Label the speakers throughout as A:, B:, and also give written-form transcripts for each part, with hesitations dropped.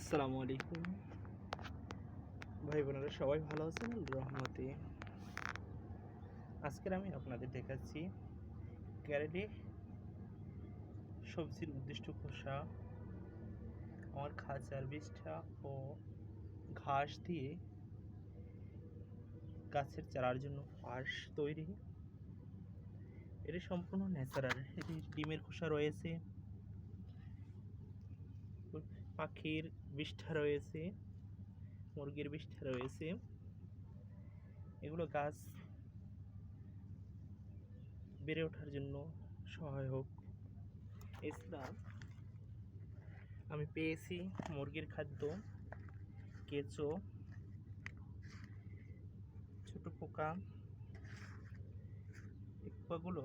A: আসসালামু আলাইকুম ভাই বোনেরা, সবাই ভালো আছেন? রহমতে আজকের আমি আপনাদের দেখাচ্ছি ক্যারেটে সবজির উদ্দিষ্ট খোসা, আমার খাঁচার বিষ্ঠা ও ঘাস দিয়ে গাছের চারার জন্য পাশ তৈরি। এটি সম্পূর্ণ ন্যাচারাল। এটি ডিমের খোসা রয়েছে, পাখির বিষ্ঠা রয়েছে, মুরগির বিষ্ঠা রয়েছে। এগুলো গাছ বেড়ে ওঠার জন্য সহায়ক। এছাড়া আমি পেয়েছি মুরগির খাদ্য, কেঁচো, ছোট পোকা। এই পোকাগুলো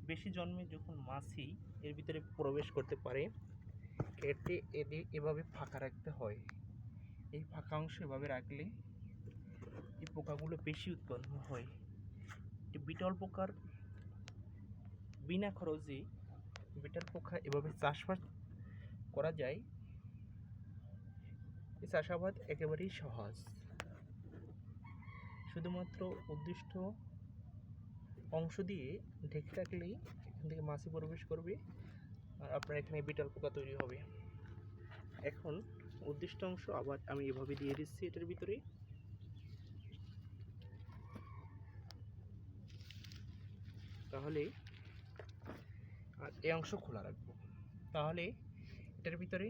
A: বেশি জন্মে যখন মাছি এর ভিতরে প্রবেশ করতে পারে, কেটে এদের এভাবে ফাঁকা রাখতে হয়। এই ফাঁকা অংশ এভাবে রাখলে এই পোকাগুলো বেশি উৎপন্ন হয়। বিটল পোকার বিনা খরচে বিটল পোকা এভাবে চাষবাস করা যায়। এই চাষাবাদ একেবারেই সহজ, শুধুমাত্র উদ্দিষ্ট অংশ দিয়ে ঢেকে রাখলেই এখান থেকে মাছি প্রবেশ করবে আর আপনার এখানে বিটল পোকা তৈরি হবে। এখন উদ্দিষ্ট অংশ আবার আমি এভাবে দিয়ে দিচ্ছি এটার ভিতরে। তাহলে আর এই অংশ খোলা রাখবো, তাহলে এটার ভিতরে